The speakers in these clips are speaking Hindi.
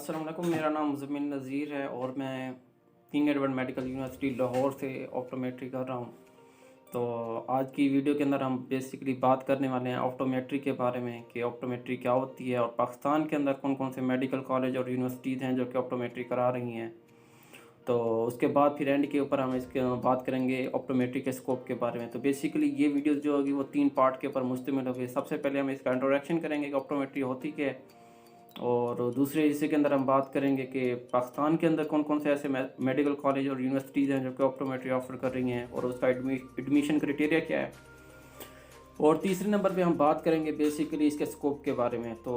अस्सलाम वालेकुम। मेरा नाम मुज़म्मिल नज़ीर है और मैं king Edward Medical university Lahore से ऑप्टोमेट्री कर रहा हूँ। तो आज की वीडियो के अंदर हम बेसिकली बात करने वाले हैं ऑप्टोमेट्री के बारे में कि ऑप्टोमेट्री क्या होती है और पाकिस्तान के अंदर कौन कौन से मेडिकल कॉलेज और यूनिवर्सिटीज़ हैं जो कि ऑप्टोमेट्री करा रही हैं। तो उसके बाद फिर एंड के ऊपर हम इसके बात करेंगे ऑप्टोमेट्री के स्कोप के बारे में। तो बेसिकली ये वीडियो जो होगी वो 3 पार्ट के ऊपर मुश्तमिल होगी। सबसे पहले हम इसका इंट्रोडक्शन करेंगे कि ऑप्टोमेट्री होती क्या है, और दूसरे हिस्से के अंदर हम बात करेंगे कि पाकिस्तान के अंदर कौन कौन से ऐसे मेडिकल कॉलेज और यूनिवर्सिटीज़ हैं जो कि ऑप्टोमेट्री ऑफर कर रही हैं और उसका एडमिशन क्राइटेरिया क्या है। और तीसरे नंबर पे हम बात करेंगे बेसिकली इसके स्कोप के बारे में। तो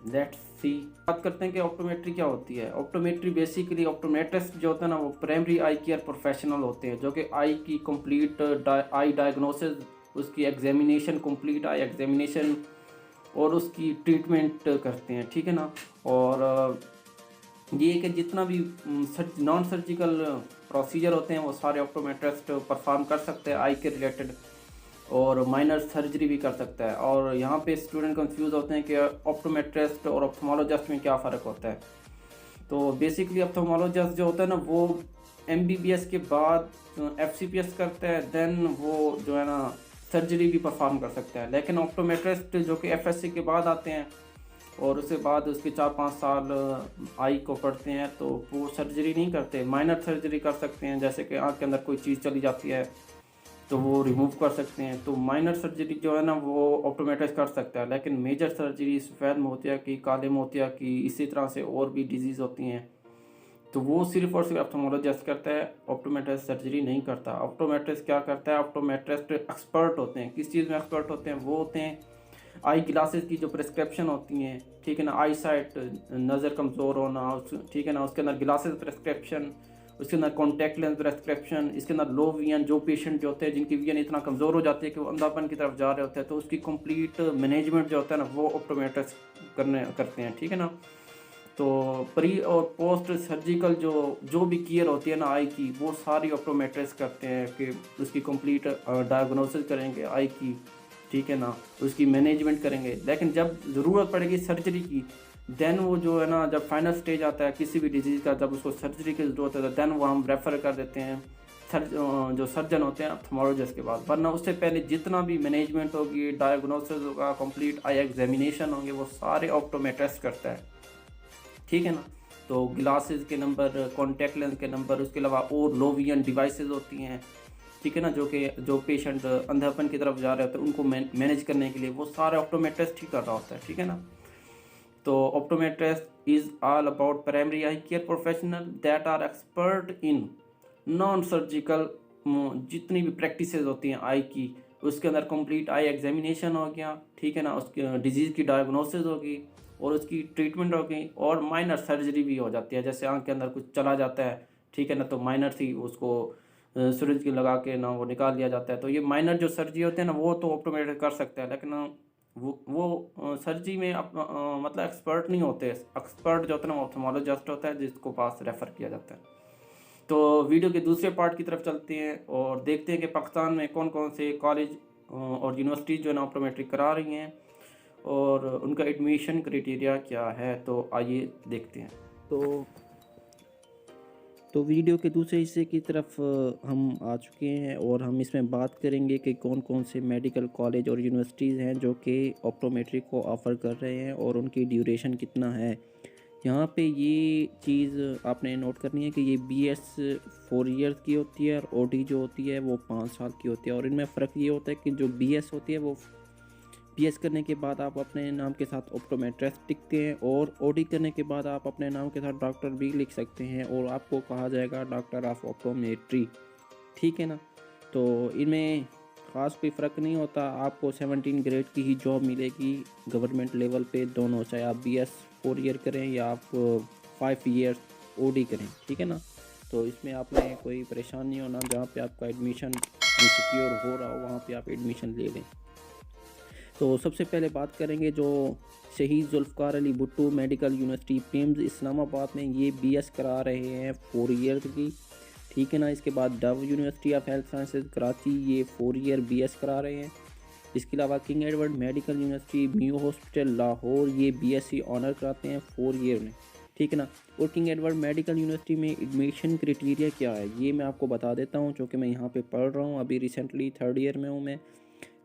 लेट्स सी, बात करते हैं कि ऑप्टोमेट्री क्या होती है। ऑप्टोमेट्री बेसिकली ऑप्टोमेट्रिस्ट जो होता है ना, वो प्राइमरी आई केयर प्रोफेशनल होते हैं जो कि आई की कंप्लीट आई डायग्नोसिस, उसकी एग्जामिनेशन, कंप्लीट आई एग्जामिनेशन और उसकी ट्रीटमेंट करते हैं, ठीक है ना। और ये कि जितना भी नॉन सर्जिकल प्रोसीजर होते हैं वो सारे ऑप्टोमेट्रिस्ट परफॉर्म कर सकते हैं आई के रिलेटेड, और माइनर सर्जरी भी कर सकता है। और यहाँ पे स्टूडेंट कंफ्यूज होते हैं कि ऑप्टोमेट्रिस्ट और ऑप्थेमोलॉजिस्ट में क्या फ़र्क होता है। तो बेसिकली ऑप्थेमोलॉजिस्ट जो होता है ना, वो MBBS के बाद FCPS करता है, देन वो जो है ना सर्जरी भी परफॉर्म कर सकता है। लेकिन ऑप्टोमेट्रिस्ट जो कि FSC के बाद आते हैं और उसके बाद उसके 4-5 साल आई को पढ़ते हैं, तो वो सर्जरी नहीं करते, माइनर सर्जरी कर सकते हैं। जैसे कि आँख के अंदर कोई चीज़ चली जाती है तो वो रिमूव कर सकते हैं। तो माइनर सर्जरी जो है ना वो ऑप्टोमेट्रिस्ट कर सकता है। लेकिन मेजर सर्जरी सफ़ेद मोतिया की, काले मोतिया की, इसी तरह से और भी डिजीज़ होती हैं, तो वो सिर्फ और सिर्फ ऑप्थेमोलॉजिस्ट करता है, ऑप्टोमेट्रिस्ट सर्जरी नहीं करता। ऑप्टोमेट्रिस्ट क्या करता है, ऑप्टोमेट्रिस्ट एक्सपर्ट होते हैं। किस चीज़ में एक्सपर्ट होते हैं, वो होते हैं आई ग्लासेस की जो प्रिस्क्रिप्शन होती हैं, ठीक है ना, आई साइट, नज़र कमज़ोर होना, ठीक है ना, उसके अंदर ग्लासेस प्रिस्क्रिप्शन, उसके अंदर कॉन्टैक्ट लेंस प्रिस्क्रिप्शन, इसके अंदर लो विजन, जो पेशेंट जो होते हैं जिनकी विजन इतना कमज़ोर हो जाती है कि वो अंधापन की तरफ जा रहे होते हैं, तो उसकी कंप्लीट मैनेजमेंट जो होता है ना वो ऑप्टोमेट्रिस्ट करते हैं, ठीक है ना। तो प्री और पोस्ट सर्जिकल जो भी केयर होती है ना आई की, वो सारी ऑप्टोमेट्रिस्ट करते हैं कि उसकी कंप्लीट डायग्नोसिस करेंगे आई की, ठीक है ना, उसकी मैनेजमेंट करेंगे। लेकिन जब ज़रूरत पड़ेगी सर्जरी की, देन वो जो है ना, जब फाइनल स्टेज आता है किसी भी डिजीज़ का, जब उसको सर्जरी की ज़रूरत है, देन वो हम रेफ़र कर देते हैं जो सर्जन होते हैं ऑप्थेमोलॉजिस्ट के बाद। वरना उससे पहले जितना भी मैनेजमेंट होगी, डायग्नोसिस होगा, कंप्लीट आई एग्जामिनेशन होंगे, वो सारे ऑप्टोमेट्रिस्ट करता है, ठीक है ना। तो ग्लासेस के नंबर, कॉन्टैक्ट लेंस के नंबर, उसके अलावा और लो विजन डिवाइसेस होती हैं, ठीक है ना, जो पेशेंट अंधापन की तरफ जा रहे होते हैं उनको मैनेज करने के लिए वो सारे ऑप्टोमेट्रिस्ट ही कर रहा होता है, ठीक है ना। तो optometrist is all about primary eye care professional that are expert in non surgical, जितनी भी प्रैक्टिसेस होती हैं आई की, उसके अंदर कंप्लीट आई एग्जामिनेशन हो गया, ठीक है ना, उसके डिजीज़ की डायग्नोसिस होगी और उसकी ट्रीटमेंट होगी, और माइनर सर्जरी भी हो जाती है। जैसे आँख के अंदर कुछ चला जाता है, ठीक है ना, तो माइनर थी, उसको सिरिंज की लगा के ना वो निकाल लिया जाता है। तो ये माइनर जो सर्जरी होते हैं ना वो तो ऑप्टोमेट्रिस्ट कर सकते हैं, लेकिन वो सर्जरी में मतलब एक्सपर्ट नहीं होते। एक्सपर्ट जो होता है ना ऑप्थेमोलॉजिस्ट होता है, जिसको पास रेफ़र किया जाता है। तो वीडियो के दूसरे पार्ट की तरफ चलते हैं और देखते हैं कि पाकिस्तान में कौन कौन से कॉलेज और यूनिवर्सिटीज़ जो है ना ऑप्टोमेट्री करा रही हैं और उनका एडमिशन क्राइटेरिया क्या है। तो आइए देखते हैं। तो वीडियो के दूसरे हिस्से की तरफ हम आ चुके हैं और हम इसमें बात करेंगे कि कौन कौन से मेडिकल कॉलेज और यूनिवर्सिटीज़ हैं जो कि ऑप्टोमेट्री को ऑफ़र कर रहे हैं और उनकी ड्यूरेशन कितना है। यहाँ पे ये चीज़ आपने नोट करनी है कि ये BS 4 ईयर्स की होती है और OD जो होती है वो 5 साल की होती है। और इनमें फ़र्क ये होता है कि जो BS होती है वो BS करने के बाद आप अपने नाम के साथ ऑप्टोमेट्रिस्ट लिखते हैं, और OD करने के बाद आप अपने नाम के साथ डॉक्टर भी लिख सकते हैं और आपको कहा जाएगा डॉक्टर ऑफ ऑप्टोमेट्री, ठीक है ना। तो इनमें ख़ास कोई फ़र्क नहीं होता, आपको 17 ग्रेड की ही जॉब मिलेगी गवर्नमेंट लेवल पे दोनों, चाहे आप BS 4 ईयर करें या आप 5 ईयर्स OD करें, ठीक है ना। तो इसमें आपने कोई परेशान नहीं होना, जहाँ पे आपका एडमिशन सिक्योर हो रहा हो वहाँ पे आप एडमिशन ले लें। तो सबसे पहले बात करेंगे जो शहीद Zulfiqar Ali Bhutto medical university PIMS Islamabad में, ये BS करा रहे हैं 4 ईयर की, ठीक है ना। इसके बाद Dow University of Health Sciences Karachi, ये 4 ईयर BS करा रहे हैं। इसके अलावा King Edward Medical University, Mayo Hospital Lahore, ये BSc ऑनर कराते हैं 4 ईयर में, ठीक है ना। और किंग एडवर्ड मेडिकल यूनिवर्सिटी में एडमिशन क्राइटेरिया क्या है ये मैं आपको बता देता हूँ, चूँकि मैं यहाँ पे पढ़ रहा हूँ, अभी रिसेंटली 3rd ईयर में हूँ मैं।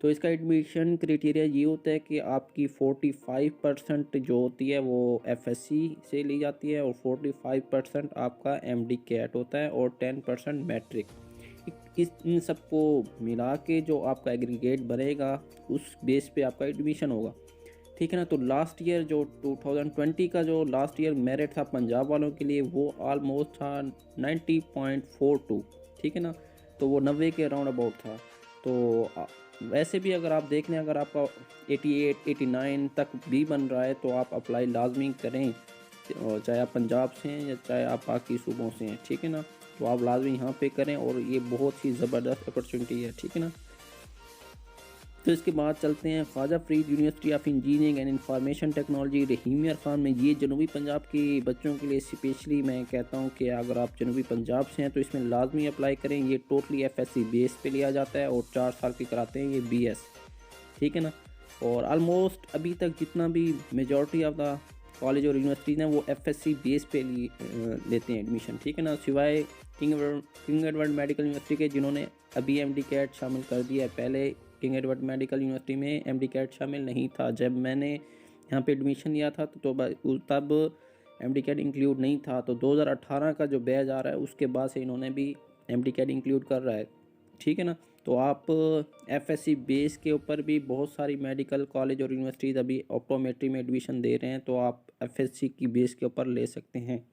तो इसका एडमिशन क्राइटेरिया ये होता है कि आपकी 45% जो होती है वो एफएससी से ली जाती है, और 45% आपका एमडी कैट होता है, और 10% मैट्रिक। इन सबको मिला के जो आपका एग्रीगेट बनेगा उस बेस पे आपका एडमिशन होगा। ठीक है ना। तो लास्ट ईयर जो 2020 का जो लास्ट ईयर मेरिट था पंजाब वालों के लिए वो ऑलमोस्ट था 90.42। ठीक है ना। तो वो 90 के अराउंड अबाउट था। तो वैसे भी अगर आप देख लें, अगर आपका 88 89 तक भी बन रहा है तो आप अप्लाई लाजमी करें, चाहे आप पंजाब से हैं या चाहे आप बाकी सूबों से हैं। ठीक है ना। तो आप लाजमी यहाँ पे करें, और ये बहुत ही ज़बरदस्त अपॉर्चुनिटी है। ठीक है ना। तो इसके बाद चलते हैं Khwaja Farid University of Engineering and Information Technology Rahim Yar Khan में। ये जनूबी पंजाब के बच्चों के लिए स्पेशली मैं कहता हूँ कि अगर आप जनूबी पंजाब से हैं तो इसमें लाजमी अप्लाई करें। ये टोटली एफएससी बेस पे लिया जाता है और 4 साल की कराते हैं ये बीएस। ठीक है ना। और आलमोस्ट अभी तक जितना भी मेजॉरिटी ऑफ द कॉलेज और यूनिवर्सिटीज़ हैं वो एफएससी बेस पे लेते हैं एडमिशन। ठीक है ना। सिवाय किंग एडवर्ड मेडिकल यूनिवर्सिटी के जिन्होंने अभी एमडी कैट शामिल कर दिया है। पहले किंग एडवर्ड मेडिकल यूनिवर्सिटी में एमडी कैट शामिल नहीं था। जब मैंने यहाँ पे एडमिशन लिया था तो तब एमडी कैट इंक्लूड नहीं था। तो 2018 का जो बैच आ रहा है उसके बाद से इन्होंने भी एमडी कैट इंक्लूड कर रहा है। ठीक है ना। तो आप एफएससी बेस के ऊपर भी बहुत सारी मेडिकल कॉलेज और यूनिवर्सिटीज़ अभी ऑप्टोमेट्री में एडमिशन दे रहे हैं, तो आप एफएससी की बेस के ऊपर ले सकते हैं।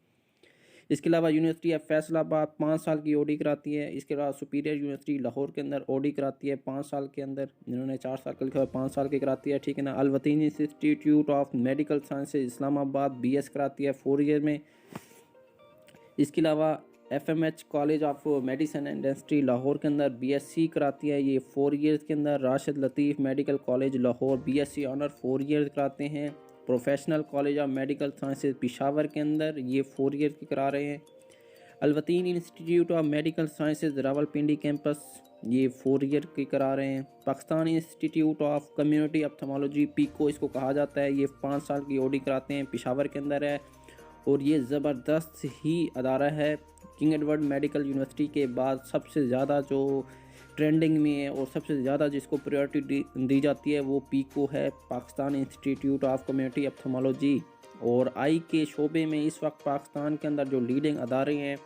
इसके अलावा यूनिवर्सिटी ऑफ फैसलाबाद 5 साल की ओडी कराती है। इसके अलावा सुपीरियर यूनिवर्सिटी लाहौर के अंदर ओडी कराती है 5 साल के अंदर, जिन्होंने 4 साल का लिखा है 5 साल की कराती है। ठीक है ना। Alwateen Institute of Medical Sciences Islamabad BS कराती है 4 ईयर में। इसके अलावा FMH College of Medicine and Dentistry Lahore के अंदर बीएससी कराती है ये 4 ईयर्स के अंदर। Rashid Latif Medical College Lahore BSc honour 4 years कराते हैं। Professional College of Medical Sciences Peshawar के अंदर ये 4 ईयर की करा रहे हैं। Alwateen Institute of Medical Sciences Rawalpindi campus ये 4 ईयर की करा रहे हैं। Pakistan Institute of Community Ophthalmology PICO इसको कहा जाता है, ये 5 साल की ओडी कराते हैं, पेशावर के अंदर है। और ये ज़बरदस्त ही अदारा है। किंग एडवर्ड मेडिकल यूनिवर्सिटी के बाद सबसे ज़्यादा जो ट्रेंडिंग में है और सबसे ज़्यादा जिसको प्रायोरिटी दी जाती है वो पीको है, पाकिस्तान इंस्टीट्यूट ऑफ कम्युनिटी ऑप्थेमोलॉजी। और आई के शोबे में इस वक्त पाकिस्तान के अंदर जो लीडिंग अदारे हैं,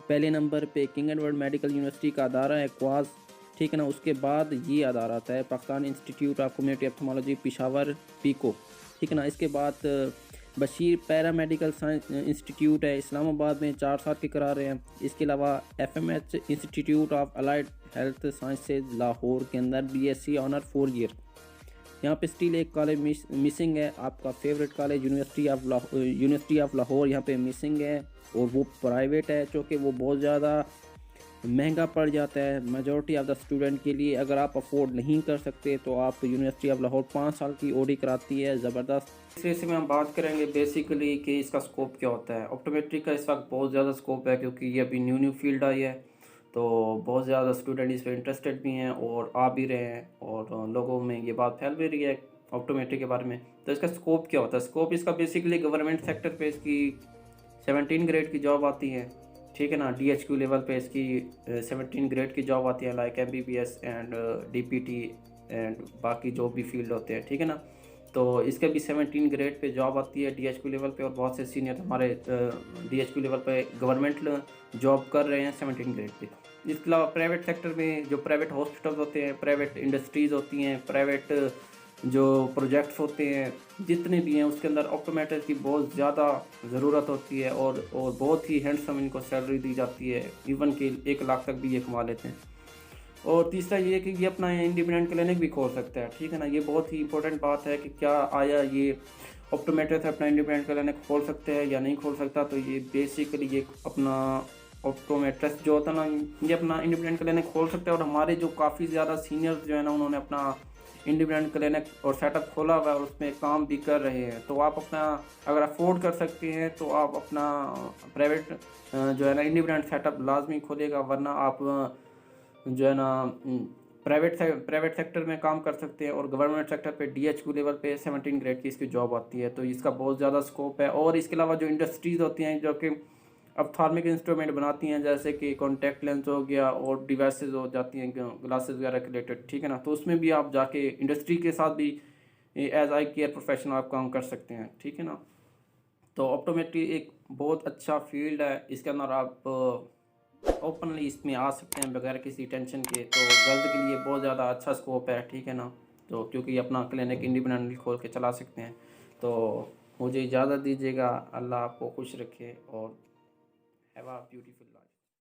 पहले नंबर पे किंग एडवर्ड मेडिकल यूनिवर्सिटी का अदारा है क्वाज। ठीक है ना। उसके बाद ये अदारा आता है Pakistan Institute of Community Ophthalmology Peshawar PICO. ठीक है ना। इसके बाद Bashir Paramedical Science Institute है इस्लामाबाद में, 4 साल के करा रहे हैं। इसके अलावा FMH Institute of Allied Health Sciences Lahore के अंदर बीएससी ऑनर 4 ईयर। यहाँ पे स्टिल एक कॉलेज मिसिंग है, आपका favourite college university of Lahore यहाँ पे मिसिंग है, और वो प्राइवेट है क्योंकि वो बहुत ज़्यादा महंगा पड़ जाता है मेजॉरिटी ऑफ द स्टूडेंट के लिए। अगर आप अफोर्ड नहीं कर सकते तो आप यूनिवर्सिटी ऑफ लाहौर 5 साल की ओडी कराती है, ज़बरदस्त। इस में हम बात करेंगे बेसिकली कि इसका स्कोप क्या होता है। ऑप्टोमेट्री का इस वक्त बहुत ज़्यादा स्कोप है क्योंकि ये अभी न्यू फील्ड आई है, तो बहुत ज़्यादा स्टूडेंट इस पर इंटरेस्टेड भी हैं और आ भी रहे हैं, और लोगों में ये बात फैल भी रही है ऑप्टोमेट्री के बारे में। तो इसका स्कोप क्या होता है? स्कोप इसका बेसिकली गवर्नमेंट सेक्टर पे इसकी 17 ग्रेड की जॉब आती है। ठीक है ना। DHQ लेवल पे इसकी 17 ग्रेड की जॉब आती है, like MBBS and DPT and बाकी जो भी फील्ड होते हैं। ठीक है ना। तो इसके भी 17 ग्रेड पे जॉब आती है DHQ लेवल पे, और बहुत से सीनियर हमारे DHQ लेवल पे गवर्नमेंट जॉब कर रहे हैं 17 ग्रेड पे। इसके अलावा प्राइवेट सेक्टर में जो प्राइवेट हॉस्पिटल्स होते हैं, प्राइवेट इंडस्ट्रीज़ होती हैं, प्राइवेट जो प्रोजेक्ट्स होते हैं जितने भी हैं, उसके अंदर ऑप्टोमेटर की बहुत ज़्यादा ज़रूरत होती है, और बहुत ही हैंडसम इनको सैलरी दी जाती है, इवन कि 1 लाख तक भी ये कमा लेते हैं। और तीसरा ये कि ये अपना इंडिपेंडेंट क्लिनिक भी खोल सकता है। ठीक है ना। ये बहुत ही इंपॉर्टेंट बात है कि क्या आया ये ऑप्टोमेटर से अपना इंडिपेंडेंट क्लिनिक खोल सकते हैं या नहीं खोल सकता। तो ये बेसिकली ये अपना ऑप्टोमेट्रिस्ट जो होता है ना, ये अपना इंडिपेंडेंट क्लिनिक खोल सकते हैं। और हमारे जो काफ़ी ज़्यादा सीनियर्स जो है ना, उन्होंने अपना इंडिपेंडेंट क्लिनिक और सेटअप खोला हुआ है और उसमें काम भी कर रहे हैं। तो आप अपना अगर अफोर्ड कर सकते हैं तो आप अपना प्राइवेट जो है ना इंडिपेंडेंट सेटअप लाजमी खोलेगा, वरना आप जो है ना प्राइवेट सेक्टर में काम कर सकते हैं, और गवर्नमेंट सेक्टर पे DHQ लेवल पे 17 ग्रेड की इसकी जॉब आती है। तो इसका बहुत ज़्यादा स्कोप है। और इसके अलावा जो इंडस्ट्रीज़ होती हैं जो कि अप्थार्मिक इंस्ट्रूमेंट बनाती हैं, जैसे कि कॉन्टैक्ट लेंस हो गया और डिवाइसेस हो जाती हैं ग्लासेस वगैरह के रिलेटेड, ठीक है ना। तो उसमें भी आप जाके इंडस्ट्री के साथ भी एज आई केयर प्रोफेशनल आप काम कर सकते हैं, ठीक है ना। तो ऑप्टोमेट्री एक बहुत अच्छा फील्ड है। इसके अंदर आप ओपनली इसमें आ सकते हैं बगैर किसी टेंशन के। तो गर्ल्स के लिए बहुत ज़्यादा अच्छा स्कोप है, ठीक है ना। तो क्योंकि अपना क्लिनिक इंडिपेंडेंटली खोल के चला सकते हैं। तो मुझे इजाज़त दीजिएगा। अल्लाह आपको खुश रखे और हैव अ ब्यूटीफुल